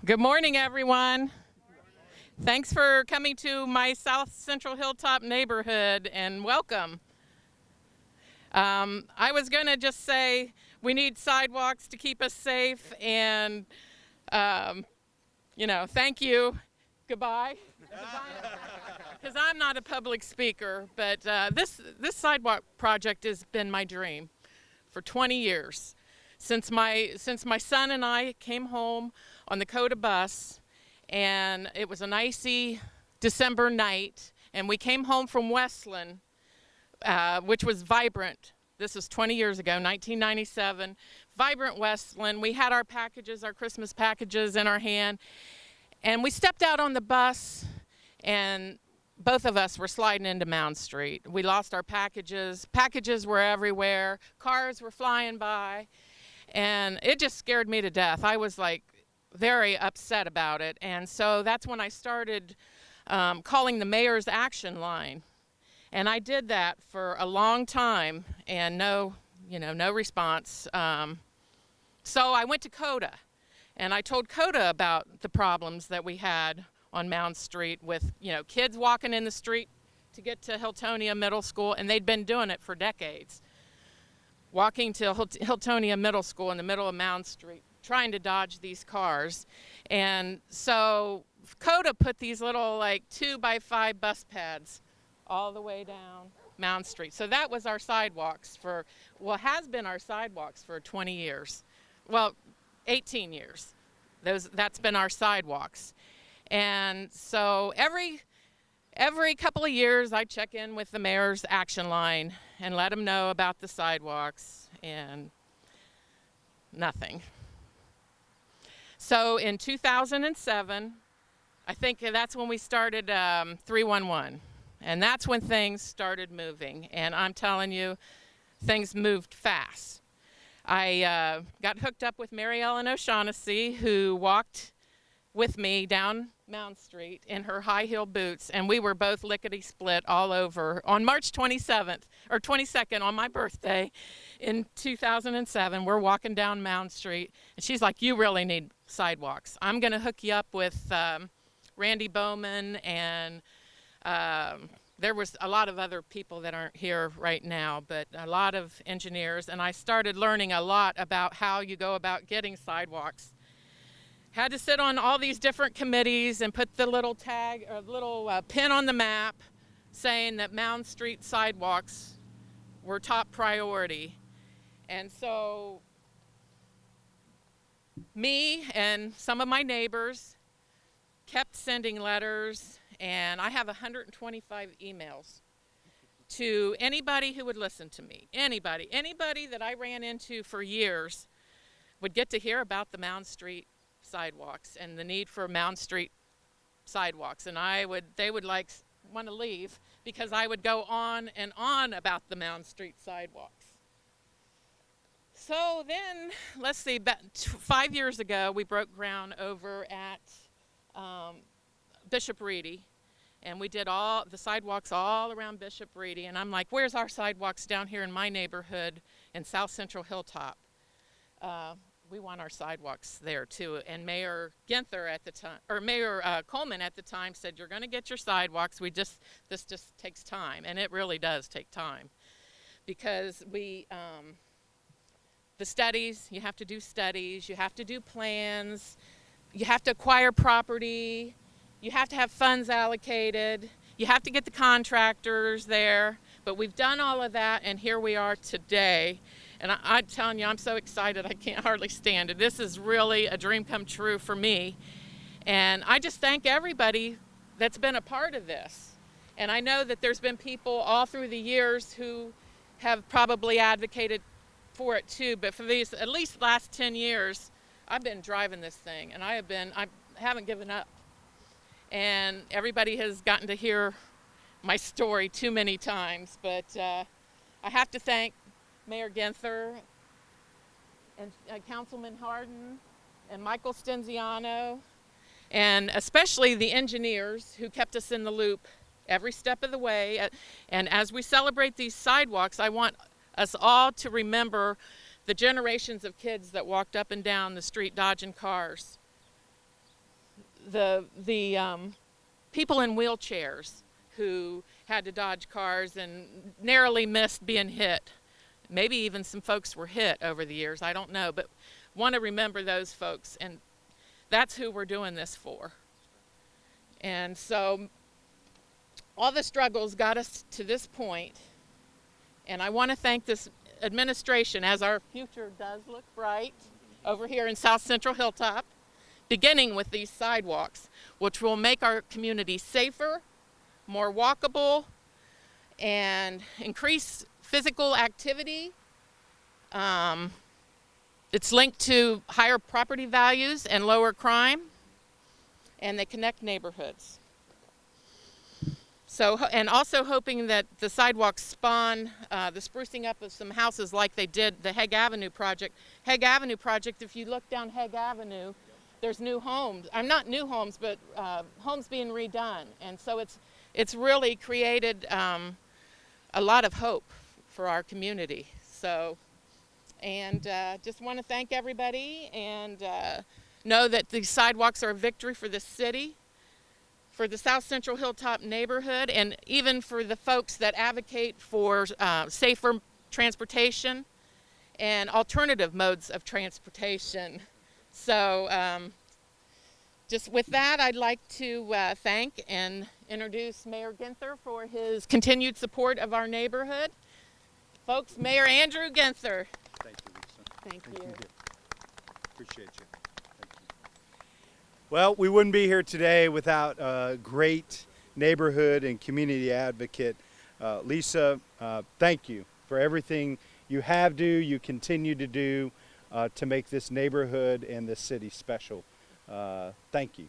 Good morning, everyone. Thanks for coming to my South Central Hilltop neighborhood, and welcome. I was going to just say we need sidewalks to keep us safe, and, thank you. Goodbye. Because I'm not a public speaker, but this sidewalk project has been my dream for 20 years. Since my son and I came home on the Coda bus, and it was an icy December night, and we came home from Westland, which was vibrant. This was 20 years ago, 1997. Vibrant Westland. We had our packages, our Christmas packages in our hand, and we stepped out on the bus, and both of us were sliding into Mound Street. We lost our packages. Packages were everywhere. Cars were flying by. And it just scared me to death. I was like very upset about it. And so that's when I started calling the mayor's action line. And I did that for a long time and no response. So I went to Coda and I told Coda about the problems that we had on Mound Street with, kids walking in the street to get to Hiltonia Middle School, and they'd been doing it for decades. Walking to Hiltonia Middle School in the middle of Mound Street, trying to dodge these cars. And so Coda put these little 2x5 bus pads all the way down Mound Street. So that was our sidewalks has been our sidewalks for 20 years. Well, 18 years. That's been our sidewalks. And so every couple of years, I check in with the mayor's action line and let them know about the sidewalks, and nothing. So in 2007, I think that's when we started 311, and that's when things started moving. And I'm telling you, things moved fast. I got hooked up with Mary Ellen O'Shaughnessy, who walked with me down Mound Street in her high heel boots, and we were both lickety split all over on March 27th or 22nd on my birthday in 2007. We're walking down Mound Street, and she's like, "You really need sidewalks. I'm going to hook you up with Randy Bowman," and there was a lot of other people that aren't here right now, but a lot of engineers, and I started learning a lot about how you go about getting sidewalks. Had to sit on all these different committees and put the little tag or little pin on the map saying that Mound Street sidewalks were top priority. And so me and some of my neighbors kept sending letters, and I have 125 emails to anybody who would listen to me. Anybody that I ran into for years would get to hear about the Mound Street sidewalks and the need for Mound Street sidewalks, and they would want to leave because I would go on and on about the Mound Street sidewalks. So then, let's see, about 5 years ago, we broke ground over at Bishop Reedy, and we did all the sidewalks all around Bishop Reedy, and I'm like, where's our sidewalks down here in my neighborhood in South Central Hilltop? We want our sidewalks there too. And Mayor Ginther at the time, or Mayor Coleman at the time, said, "You're going to get your sidewalks. This just takes time," and it really does take time, because the studies, you have to do studies, you have to do plans, you have to acquire property, you have to have funds allocated, you have to get the contractors there. But we've done all of that, and here we are today. And I'm telling you, I'm so excited, I can't hardly stand it. This is really a dream come true for me. And I just thank everybody that's been a part of this. And I know that there's been people all through the years who have probably advocated for it too. But for these, at least last 10 years, I've been driving this thing, and I haven't given up. And everybody has gotten to hear my story too many times. But I have to thank Mayor Ginther and Councilman Hardin and Michael Stenziano, and especially the engineers who kept us in the loop every step of the way. And as we celebrate these sidewalks, I want us all to remember the generations of kids that walked up and down the street dodging cars. the people in wheelchairs who had to dodge cars and narrowly missed being hit. Maybe even some folks were hit over the years, I don't know, but want to remember those folks, and that's who we're doing this for. And so all the struggles got us to this point, and I want to thank this administration, as our future does look bright over here in South Central Hilltop, beginning with these sidewalks, which will make our community safer, more walkable, and increase physical activity. It's linked to higher property values and lower crime, and they connect neighborhoods. So, and also hoping that the sidewalks spawn the sprucing up of some houses like they did the Hague Avenue project. Hague Avenue project, if you look down Hague Avenue, there's new homes. Not new homes, but homes being redone. And so it's really created a lot of hope for our community. So, and just want to thank everybody, and know that these sidewalks are a victory for the city, for the South Central Hilltop neighborhood, and even for the folks that advocate for safer transportation and alternative modes of transportation. So just with that, I'd like to thank and introduce Mayor Ginther for his continued support of our neighborhood. Folks, Mayor Andrew Ginther. Thank you, Lisa. Thank you. Appreciate you. Thank you. Well, we wouldn't be here today without a great neighborhood and community advocate. Lisa, thank you for everything you you continue to do to make this neighborhood and this city special. Thank you.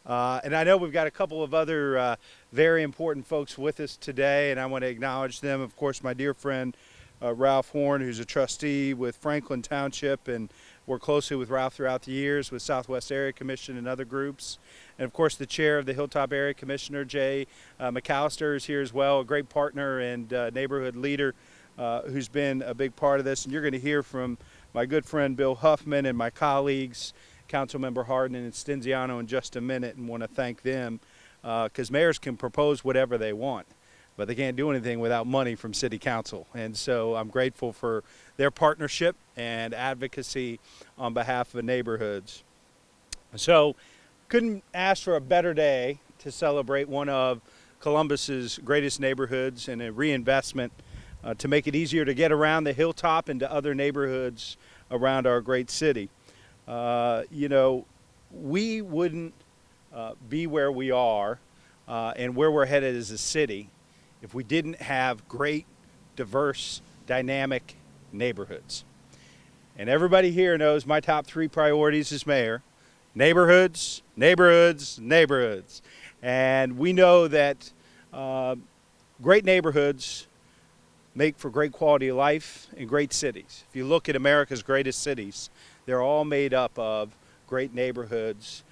And I know we've got a couple of other very important folks with us today, and I want to acknowledge them. Of course, my dear friend Ralph Horn, who's a trustee with Franklin Township, and worked closely with Ralph throughout the years with Southwest Area Commission and other groups. And of course, the chair of the Hilltop Area Commissioner, Jay McAllister, is here as well, a great partner and neighborhood leader who's been a big part of this. And you're going to hear from my good friend Bill Huffman and my colleagues, Councilmember Hardin and Stenziano, in just a minute, and want to thank them because mayors can propose whatever they want, but they can't do anything without money from City Council. And so I'm grateful for their partnership and advocacy on behalf of neighborhoods. So couldn't ask for a better day to celebrate one of Columbus's greatest neighborhoods and a reinvestment to make it easier to get around the hilltop and to other neighborhoods around our great city. You know, we wouldn't be where we are and where we're headed as a city if we didn't have great, diverse, dynamic neighborhoods. And everybody here knows my top 3 priorities as mayor: neighborhoods, neighborhoods, neighborhoods. And we know that great neighborhoods make for great quality of life and great cities. If you look at America's greatest cities, they're all made up of great neighborhoods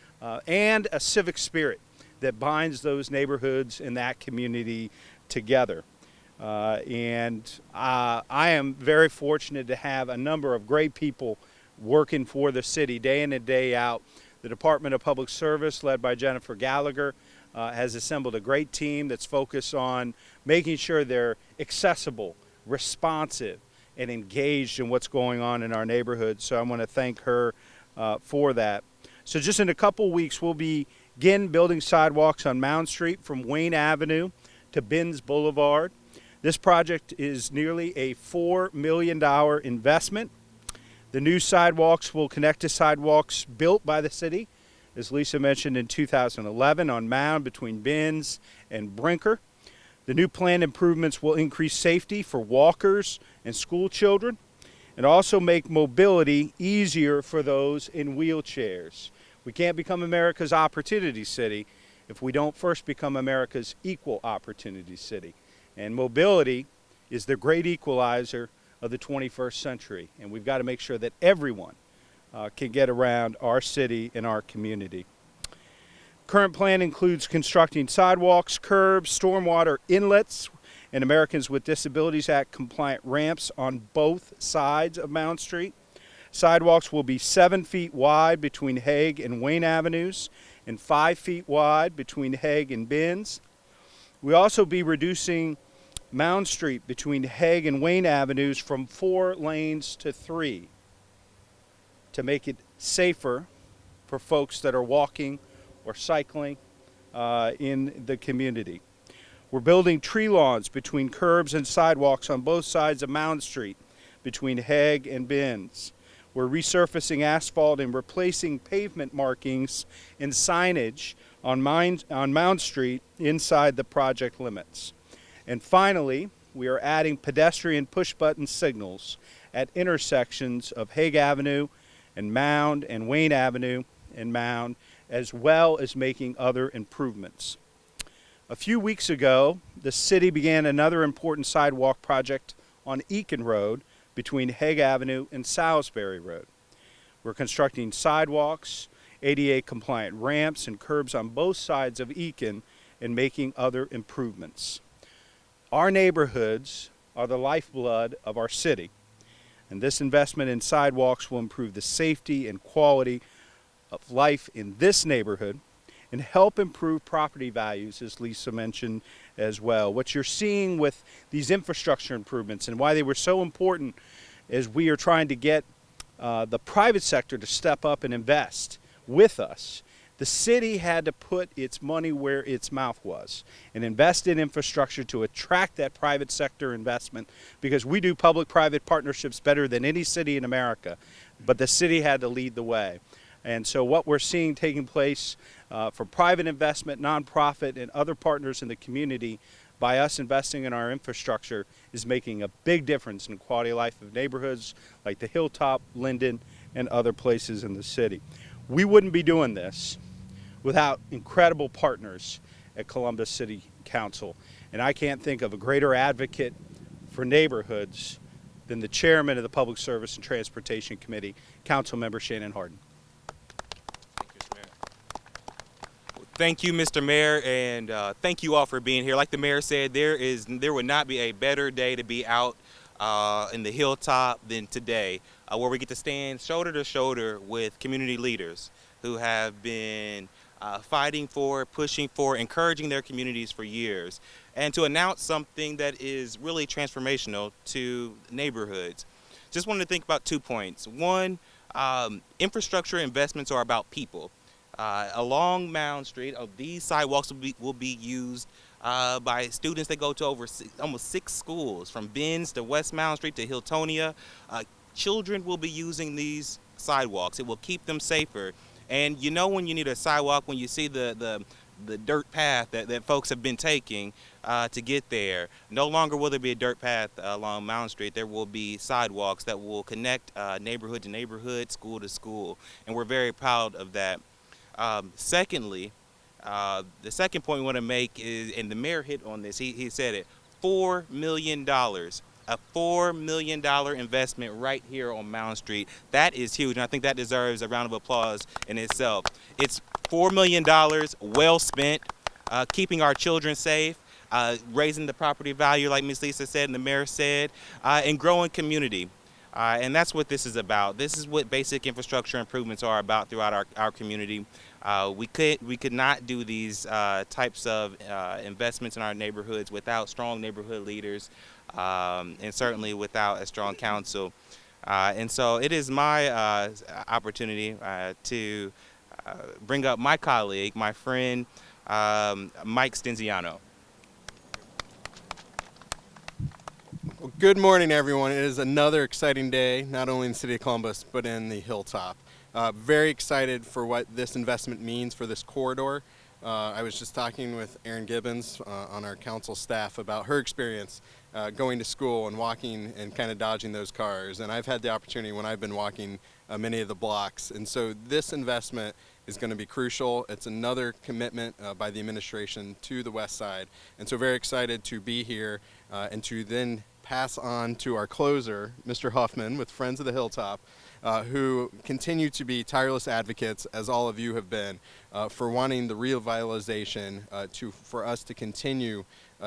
and a civic spirit that binds those neighborhoods and that community together. And I am very fortunate to have a number of great people working for the city day in and day out. The Department of Public Service, led by Jennifer Gallagher, has assembled a great team that's focused on making sure they're accessible, responsive, and engaged in what's going on in our neighborhood. So I want to thank her for that. So just in a couple weeks, we'll begin building sidewalks on Mound Street from Wayne Avenue to Binns Boulevard. This project is nearly a $4 million investment. The new sidewalks will connect to sidewalks built by the city, as Lisa mentioned, in 2011 on Mound between Binns and Brinker. The new planned improvements will increase safety for walkers and school children and also make mobility easier for those in wheelchairs. We can't become America's opportunity city if we don't first become America's equal opportunity city. And mobility is the great equalizer of the 21st century, and we've got to make sure that everyone can get around our city and our community. Current plan includes constructing sidewalks, curbs, stormwater inlets, and Americans with Disabilities Act-compliant ramps on both sides of Mound Street. Sidewalks will be 7 feet wide between Hague and Wayne Avenues and 5 feet wide between Hague and Binns. We'll also be reducing Mound Street between Hague and Wayne Avenues from 4 lanes to 3 to make it safer for folks that are walking or cycling in the community. We're building tree lawns between curbs and sidewalks on both sides of Mound Street between Hague and Binns. We're resurfacing asphalt and replacing pavement markings and signage on Mound Street inside the project limits. And finally, we are adding pedestrian push-button signals at intersections of Hague Avenue and Mound and Wayne Avenue and Mound, as well as making other improvements. A few weeks ago, the city began another important sidewalk project on Eakin Road between Hague Avenue and Salisbury Road. We're constructing sidewalks, ADA-compliant ramps, and curbs on both sides of Eakin and making other improvements. Our neighborhoods are the lifeblood of our city, and this investment in sidewalks will improve the safety and quality of life in this neighborhood and help improve property values, as Lisa mentioned as well. What you're seeing with these infrastructure improvements and why they were so important is we are trying to get the private sector to step up and invest with us. The city had to put its money where its mouth was and invest in infrastructure to attract that private sector investment, because we do public-private partnerships better than any city in America, but the city had to lead the way. And so what we're seeing taking place for private investment, nonprofit, and other partners in the community by us investing in our infrastructure is making a big difference in the quality of life of neighborhoods like the Hilltop, Linden, and other places in the city. We wouldn't be doing this without incredible partners at Columbus City Council. And I can't think of a greater advocate for neighborhoods than the chairman of the Public Service and Transportation Committee, Councilmember Shannon Hardin. Thank you, Mr. Mayor, and thank you all for being here. Like the mayor said, there would not be a better day to be out in the Hilltop than today, where we get to stand shoulder to shoulder with community leaders who have been fighting for, pushing for, encouraging their communities for years, and to announce something that is really transformational to neighborhoods. Just wanted to think about 2 points. One, infrastructure investments are about people. Along Mound Street, these sidewalks will be used by students that go to almost 6 schools, from Binns to West Mound Street to Hiltonia. Children will be using these sidewalks. It will keep them safer. And you know when you need a sidewalk, when you see the dirt path that folks have been taking to get there. No longer will there be a dirt path along Mound Street. There will be sidewalks that will connect neighborhood to neighborhood, school to school. And we're very proud of that. Secondly, the second point we want to make is, and the mayor hit on this, he said it, $4 million. A $4 million investment right here on Mound Street. That is huge, and I think that deserves a round of applause in itself. It's $4 million well spent, keeping our children safe, raising the property value, like Ms. Lisa said and the mayor said, and growing community. And that's what this is about. This is what basic infrastructure improvements are about throughout our community. We could not do these types of investments in our neighborhoods without strong neighborhood leaders, and certainly without a strong council. And so it is my opportunity to bring up my colleague, my friend, Mike Stenziano. Well, good morning, everyone. It is another exciting day, not only in the city of Columbus, but in the Hilltop. Very excited for what this investment means for this corridor. I was just talking with Erin Gibbons on our council staff about her experience going to school and walking and kind of dodging those cars. And I've had the opportunity when I've been walking many of the blocks. And so this investment is going to be crucial. It's another commitment by the administration to the west side. And so very excited to be here and to then pass on to our closer, Mr. Huffman, with Friends of the Hilltop, who continue to be tireless advocates, as all of you have been, for wanting the revitalization for us to continue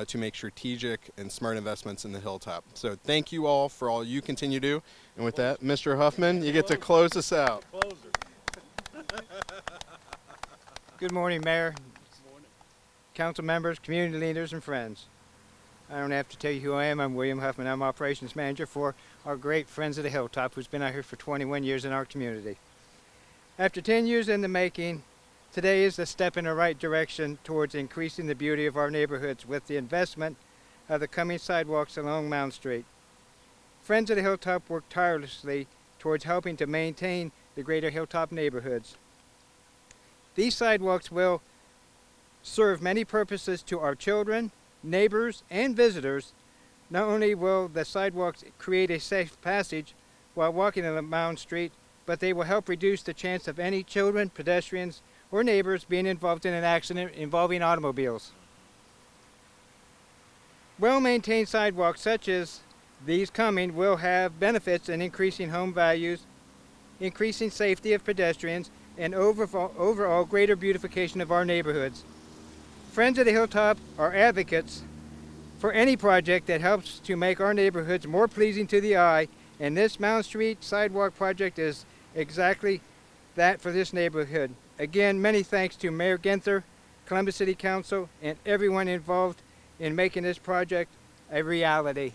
to make strategic and smart investments in the Hilltop. So thank you all for all you continue to do. And with that, Mr. Huffman, you get to close us out. Good morning, Mayor, council members, community leaders, and friends. I don't have to tell you who I am. I'm William Huffman. I'm operations manager for our great Friends of the Hilltop, who's been out here for 21 years in our community. After 10 years in the making, today is a step in the right direction towards increasing the beauty of our neighborhoods with the investment of the coming sidewalks along Mound Street. Friends of the Hilltop work tirelessly towards helping to maintain the greater Hilltop neighborhoods. These sidewalks will serve many purposes to our children, neighbors, and visitors. Not only will the sidewalks create a safe passage while walking on Mound Street, but they will help reduce the chance of any children, pedestrians, or neighbors being involved in an accident involving automobiles. Well-maintained sidewalks such as these coming will have benefits in increasing home values, increasing safety of pedestrians, and overall greater beautification of our neighborhoods. Friends of the Hilltop are advocates for any project that helps to make our neighborhoods more pleasing to the eye, and this Mound Street Sidewalk project is exactly that for this neighborhood. Again, many thanks to Mayor Ginther, Columbus City Council, and everyone involved in making this project a reality.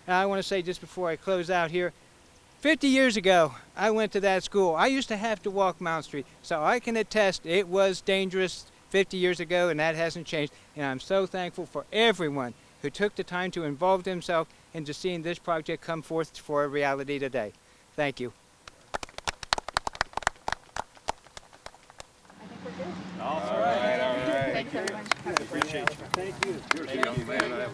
Now, I want to say just before I close out here, 50 years ago, I went to that school. I used to have to walk Mound Street, so I can attest it was dangerous 50 years ago, and that hasn't changed. And I'm so thankful for everyone who took the time to involve themselves into seeing this project come forth for a reality today. Thank you. All right. Thanks, everyone. Appreciate you. Thank you. You're a young man.